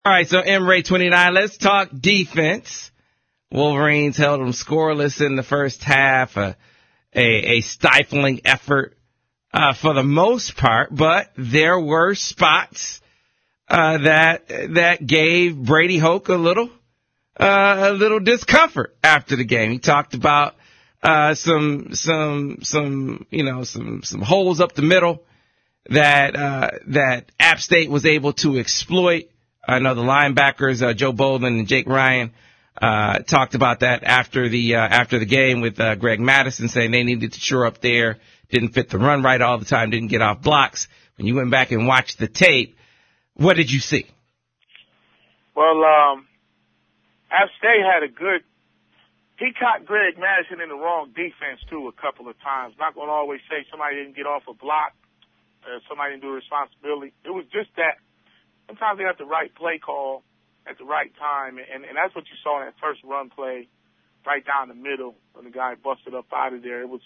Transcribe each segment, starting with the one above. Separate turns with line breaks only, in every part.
All right, so M-Ray29, let's talk defense. Wolverines held them scoreless in the first half, a stifling effort for the most part, but there were spots that gave Brady Hoke a little discomfort after the game. He talked about some holes up the middle that App State was able to exploit. I know the linebackers, Joe Bolden and Jake Ryan, talked about that after the game with Greg Madison, saying they needed to shore up there, didn't fit the run right all the time, didn't get off blocks. When you went back and watched the tape, what did you see?
Well, App State had he caught Greg Madison in the wrong defense too a couple of times. Not going to always say somebody didn't get off a block, somebody didn't do a responsibility. It was just that sometimes they got the right play call at the right time, and that's what you saw in that first run play right down the middle when the guy busted up out of there. It was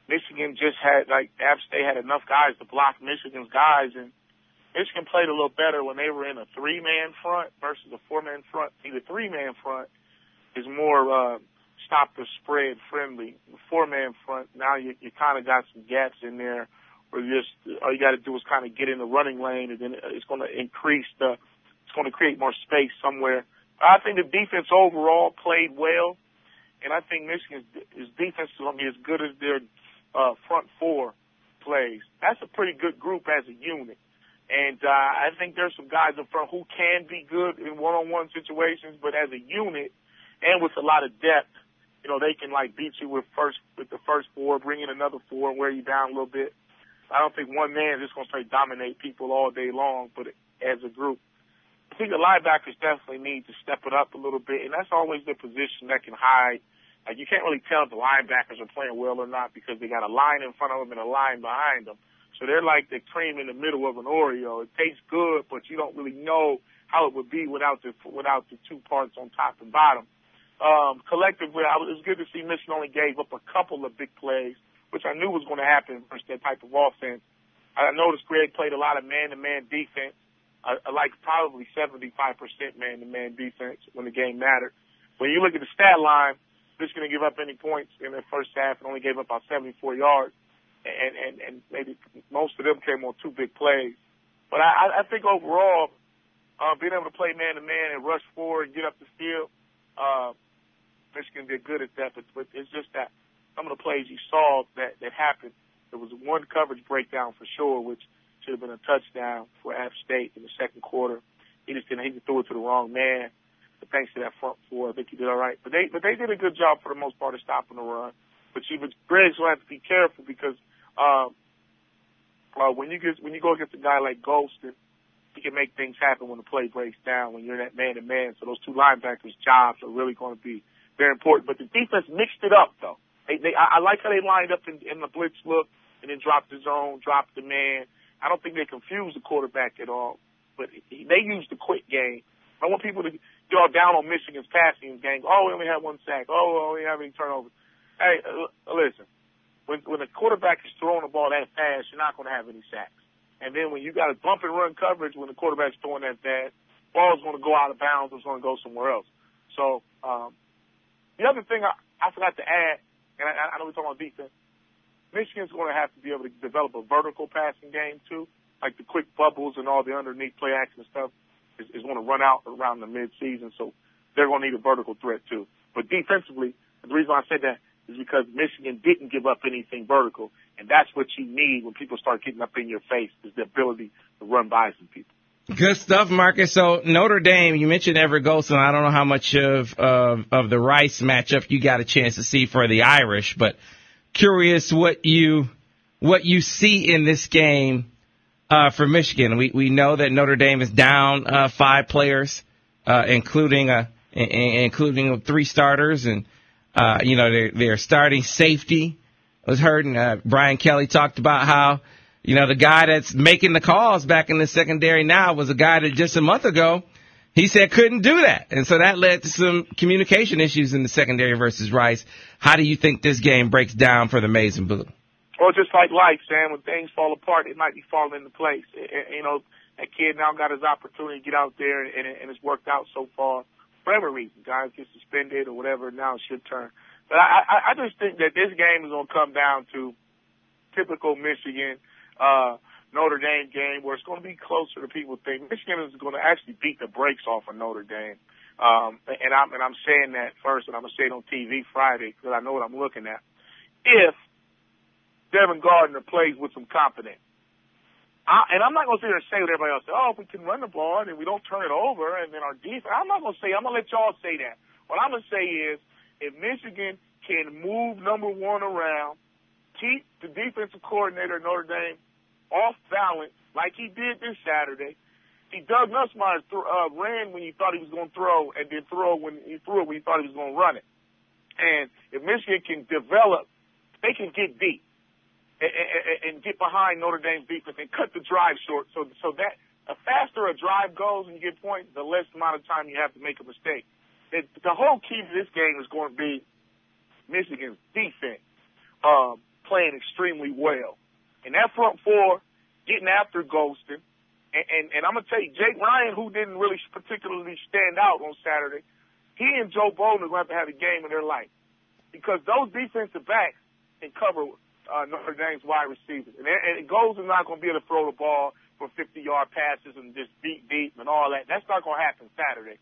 Michigan just had, App State had enough guys to block Michigan's guys, and Michigan played a little better when they were in a three-man front versus a four-man front. See, the three-man front is more stop the spread friendly. The four-man front, now you kind of got some gaps in there where all you got to do is kind of get in the running lane, and then it's going to it's going to create more space somewhere. I think the defense overall played well, and I think Michigan's defense is going to be as good as their front four plays. That's a pretty good group as a unit. And I think there's some guys in front who can be good in one-on-one situations, but as a unit and with a lot of depth, they can beat you with the first four, bring in another four, and wear you down a little bit. I don't think one man is just going to straight dominate people all day long, but as a group, I think the linebackers definitely need to step it up a little bit, and that's always the position that can hide. You can't really tell if the linebackers are playing well or not because they got a line in front of them and a line behind them. So they're like the cream in the middle of an Oreo. It tastes good, but you don't really know how it would be without the two parts on top and bottom. Collectively, it was good to see Michigan only gave up a couple of big plays, which I knew was going to happen versus that type of offense. I noticed Greg played a lot of man-to-man defense. Probably 75% man-to-man defense when the game mattered. When you look at the stat line, Michigan didn't give up any points in the first half and only gave up about 74 yards. And maybe most of them came on two big plays. But I think overall, being able to play man-to-man and rush forward and get up the field, Michigan did good at that. But it's just that some of the plays you saw that happened, there was one coverage breakdown for sure, which should have been a touchdown for App State in the second quarter. He threw it to the wrong man. But thanks to that front four, I think he did all right. But they did a good job for the most part of stopping the run. But Greg's going to have to be careful because when you go against a guy like Golston, he can make things happen when the play breaks down, when you're in that man-to-man. So those two linebackers' jobs are really going to be very important. But the defense mixed it up, though. I like how they lined up in the blitz look and then dropped the zone, dropped the man. I don't think they confused the quarterback at all, but they used the quick game. I want people to get all down on Michigan's passing game. Oh, we only had one sack. Oh, we only have any turnovers. Hey, listen, when the quarterback is throwing the ball that fast, you're not going to have any sacks. And then when you got a bump and run coverage when the quarterback's throwing that fast, ball's going to go out of bounds. It's going to go somewhere else. So the other thing I forgot to add, and I know we're talking about defense, Michigan's going to have to be able to develop a vertical passing game, too. Like the quick bubbles and all the underneath play action stuff is going to run out around the midseason. So they're going to need a vertical threat, too. But defensively, the reason I said that is because Michigan didn't give up anything vertical. And that's what you need when people start getting up in your face, is the ability to run by some people.
Good stuff, Marcus. So Notre Dame, you mentioned Everett Golson. I don't know how much of the Rice matchup you got a chance to see for the Irish, but curious what you see in this game for Michigan. We know that Notre Dame is down 5 players, including 3 starters, and their starting safety was hurt. And Brian Kelly talked about how the guy that's making the calls back in the secondary now was a guy that just a month ago he said couldn't do that. And so that led to some communication issues in the secondary versus Rice. How do you think this game breaks down for the Maize and Blue?
Well, just like life, Sam, when things fall apart, it might be falling into place. That kid now got his opportunity to get out there, and it's worked out so far. For every reason, guys get suspended or whatever, now it's your turn. But I just think that this game is going to come down to typical Michigan, Notre Dame game where it's going to be closer to people think. Michigan is going to actually beat the brakes off of Notre Dame. And I'm saying that first, and I'm going to say it on TV Friday because I know what I'm looking at. If Devin Gardner plays with some confidence. And I'm not going to sit there and say what everybody else says, if we can run the ball and we don't turn it over and then our defense, I'm not going to say, I'm going to let y'all say that. What I'm going to say is if Michigan can move number one around, keep the defensive coordinator at Notre Dame off balance like he did this Saturday. Doug Nussmeier ran when he thought he was going to throw and then threw it when he thought he was going to run it. And if Michigan can develop, they can get deep and get behind Notre Dame's defense and cut the drive short so that the faster a drive goes and you get points, the less amount of time you have to make a mistake. The whole key to this game is going to be Michigan's defense playing extremely well. And that front four getting after Golston. And I'm going to tell you, Jake Ryan, who didn't really particularly stand out on Saturday, he and Joe Bolden are going to have a game of their life because those defensive backs can cover Notre Dame's wide receivers. And Golston's not going to be able to throw the ball for 50-yard passes and just beat deep and all that. That's not going to happen Saturday.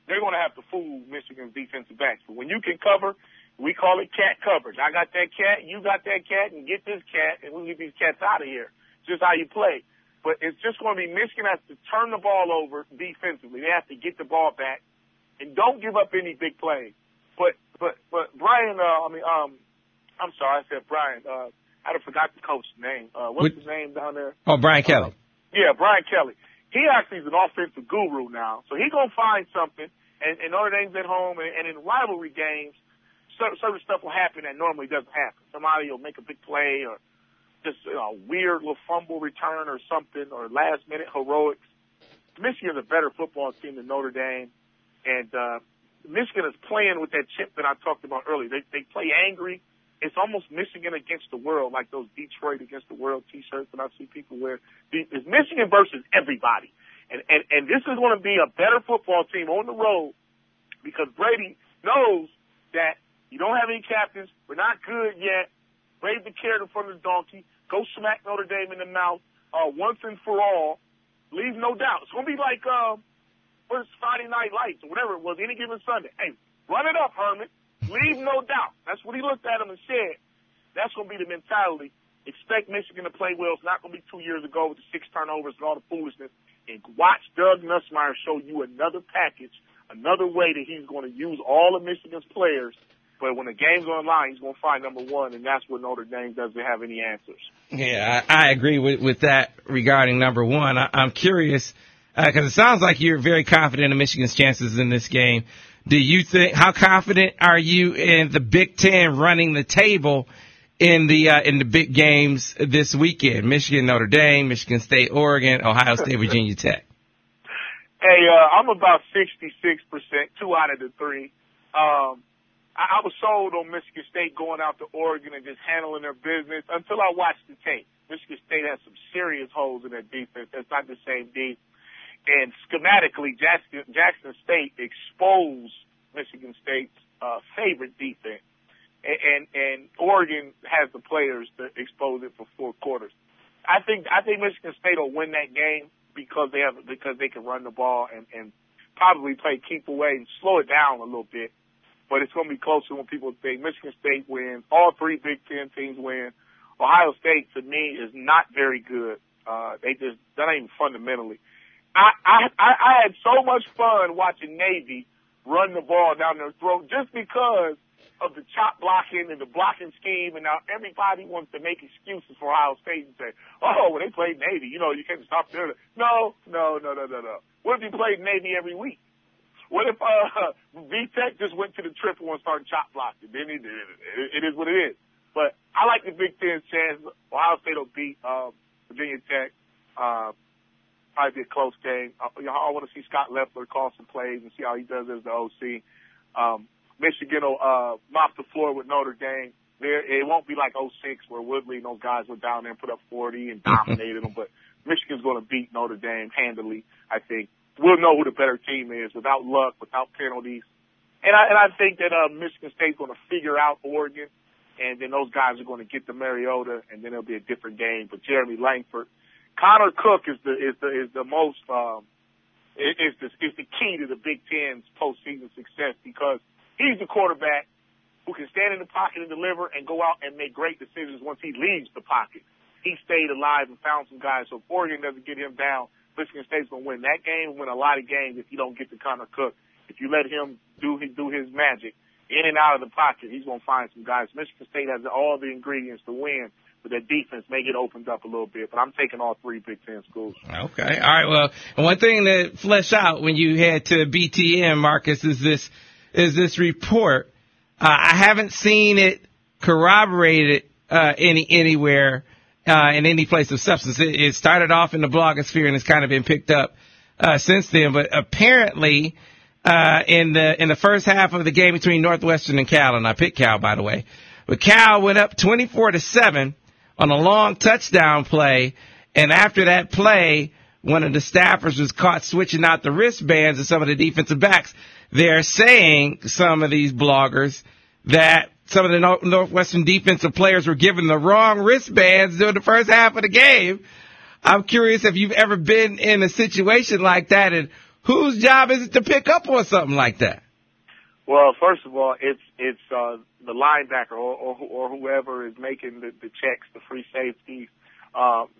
They're going to have to fool Michigan's defensive backs. But when you can cover, we call it cat coverage. I got that cat, you got that cat, and get this cat, and we'll get these cats out of here. It's just how you play. But it's just going to be Michigan has to turn the ball over defensively. They have to get the ball back and don't give up any big plays. But Brian, I'm sorry, I said Brian. I forgot the coach's name. What's his name down there?
Oh, Brian Kelly.
Yeah, Brian Kelly. He actually is an offensive guru now. So he's going to find something, and Notre Dame's at home, and in rivalry games, certain stuff will happen that normally doesn't happen. Somebody will make a big play or just a weird little fumble return or something or last-minute heroics. Michigan's a better football team than Notre Dame, and Michigan is playing with that chip that I talked about earlier. They play angry. It's almost Michigan against the world, like those Detroit against the world T-shirts that I see people wear. It's Michigan versus everybody. And this is going to be a better football team on the road because Brady knows that you don't have any captains. We're not good yet. Wave the carrot in front of the donkey. Go smack Notre Dame in the mouth once and for all. Leave no doubt. It's going to be like what's Friday Night Lights or whatever it was, any given Sunday. Hey, run it up, Herman. Leave no doubt. That's what he looked at him and said. That's going to be the mentality. Expect Michigan to play well. It's not going to be 2 years ago with the 6 turnovers and all the foolishness. And watch Doug Nussmeier show you another package, another way that he's going to use all of Michigan's players. But when the game's on the line, he's going to find number one, and that's where Notre Dame doesn't have any answers.
Yeah, I agree with that regarding number one. I'm curious because it sounds like you're very confident in Michigan's chances in this game. Do you think? How confident are you in the Big Ten running the table in the big games this weekend? Michigan, Notre Dame, Michigan State, Oregon, Ohio State, Virginia Tech.
Hey, I'm about 66%, 2 out of the 3. I was sold on Michigan State going out to Oregon and just handling their business until I watched the tape. Michigan State has some serious holes in their defense. That's not the same D. And schematically, Jackson State exposed Michigan State's favorite defense. And Oregon has the players to expose it for 4 quarters. I think Michigan State will win that game because they can run the ball and probably play keep away and slow it down a little bit. But it's going to be closer when people think. Michigan State wins. All 3 Big Ten teams win. Ohio State, to me, is not very good. They're not even fundamentally. I had so much fun watching Navy run the ball down their throat just because of the chop blocking and the blocking scheme. And now everybody wants to make excuses for Ohio State and say, oh, well, they played Navy. You know, you can't stop there. No. What if you played Navy every week? What if VTech just went to the triple and started chop blocking? Then it is what it is. But I like the Big Ten's chance. Ohio State will beat Virginia Tech. Probably be a close game. I want to see Scott Leffler call some plays and see how he does as the OC. Michigan will mop the floor with Notre Dame. It won't be like 06 where Woodley and those guys went down there and put up 40 and dominated them. But Michigan's going to beat Notre Dame handily, I think. We'll know who the better team is without luck, without penalties. And I think that Michigan State's going to figure out Oregon, and then those guys are going to get to Mariota, and then it'll be a different game. But Jeremy Langford, Connor Cook is the most is the key to the Big Ten's postseason success, because he's the quarterback who can stand in the pocket and deliver and go out and make great decisions once he leaves the pocket. He stayed alive and found some guys. So if Oregon doesn't get him down, Michigan State's going to win that game and win a lot of games if you don't get to Connor Cook. If you let him do his magic in and out of the pocket, he's going to find some guys. Michigan State has all the ingredients to win, but their defense may get opened up a little bit. But I'm taking all three Big Ten schools.
Okay. All right. Well, one thing to flesh out when you head to BTN, Marcus, is this report. I haven't seen it corroborated anywhere in any place of substance. It started off in the blogosphere and it's kind of been picked up since then. But apparently, in the first half of the game between Northwestern and Cal, and I picked Cal, by the way, but Cal went up 24-7 on a long touchdown play, and after that play, one of the staffers was caught switching out the wristbands of some of the defensive backs. They're saying, some of these bloggers, that some of the Northwestern defensive players were given the wrong wristbands during the first half of the game. I'm curious if you've ever been in a situation like that, and whose job is it to pick up on something like that?
Well, first of all, it's the linebacker or whoever is making the checks, the free safeties,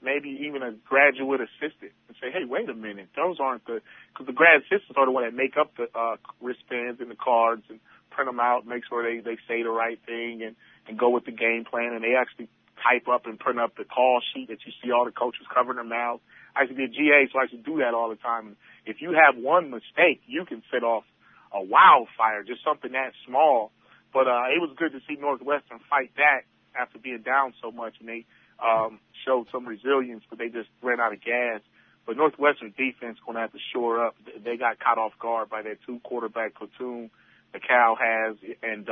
maybe even a graduate assistant, and say, hey, wait a minute, those aren't because the grad assistants are the one that make up the wristbands and the cards and print them out, make sure they say the right thing and go with the game plan, and they actually type up and print up the call sheet that you see all the coaches covering their mouths. I used to be a GA, so I used to do that all the time. And if you have one mistake, you can set off a wildfire, just something that small. But it was good to see Northwestern fight back after being down so much, and they showed some resilience, but they just ran out of gas. But Northwestern defense going to have to shore up. They got caught off guard by that two-quarterback platoon that Cal has, and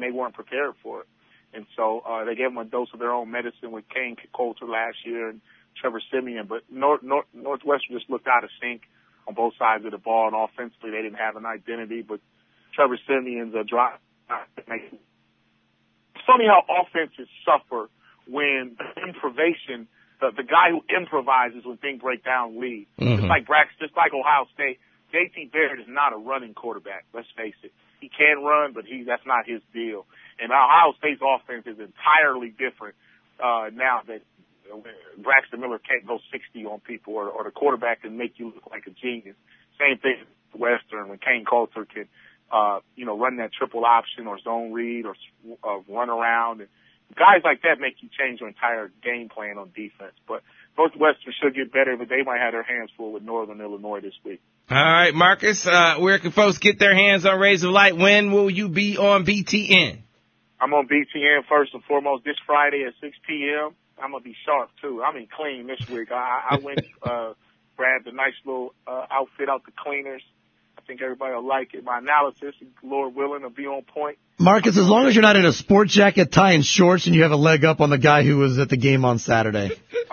they weren't prepared for it. And so they gave them a dose of their own medicine with Kane Coulter last year and Trevor Siemian. But Northwestern just looked out of sync on both sides of the ball, and offensively they didn't have an identity. But Trevor Siemian's a drop. It's funny how offenses suffer when the improvisation, the guy who improvises when things break down leads. Mm-hmm. Just like Ohio State, J.T. Barrett is not a running quarterback. Let's face it. He can run, but that's not his deal. And Ohio State's offense is entirely different now that Braxton Miller can't go 60 on people, or the quarterback can make you look like a genius. Same thing with Western when Kane Coulter can, run that triple option or zone read or run around. And guys like that make you change your entire game plan on defense. But Northwestern should get better, but they might have their hands full with Northern Illinois this week.
All right, Marcus, where can folks get their hands on Rays of Light? When will you be on BTN?
I'm on BTN first and foremost this Friday at 6 p.m. I'm going to be sharp, too. I mean, clean this week. I went, grabbed a nice little outfit out the cleaners. I think everybody will like it. My analysis, Lord willing, will be on point.
Marcus, as long as you're not in a sport jacket, tie, and shorts, and you have a leg up on the guy who was at the game on Saturday.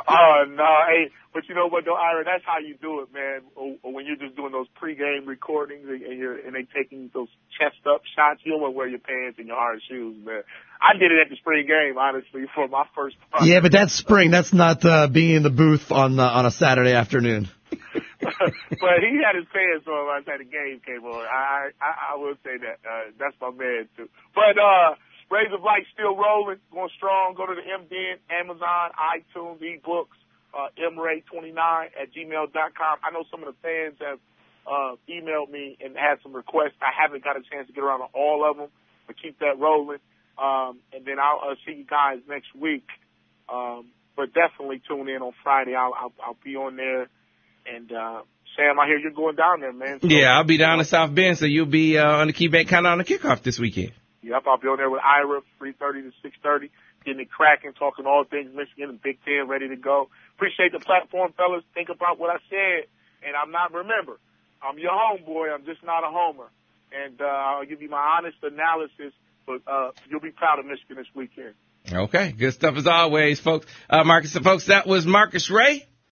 Oh, no. Hey, but you know what, though, Ira, that's how you do it, man. Or when you're just doing those pregame recordings and they taking those chest-up shots, you don't want to wear your pants and your hard shoes, man. I did it at the spring game, honestly, for my first time.
Yeah, but that's spring. That's not being in the booth on a Saturday afternoon.
But he had his pants on by the time the game came on. I will say that. That's my man, too. But Rays of Light still rolling, going strong. Go to the MDN, Amazon, iTunes, eBooks, mray29@gmail.com. I know some of the fans have emailed me and had some requests. I haven't got a chance to get around to all of them, but keep that rolling. And then I'll see you guys next week. But definitely tune in on Friday. I'll be on there. And Sam, I hear you're going down there, man. So,
yeah, I'll be down in South Bend, so you'll be on the KeyBank kind of on the kickoff this weekend.
Yep, I'll be on there with Ira, 3:30 to 6:30, getting it cracking, talking all things Michigan and Big Ten, ready to go. Appreciate the platform, fellas. Think about what I said, and I'm your homeboy. I'm just not a homer. And I'll give you my honest analysis, but you'll be proud of Michigan this weekend.
Okay, good stuff as always, folks. Marcus and folks, that was Marcus Ray.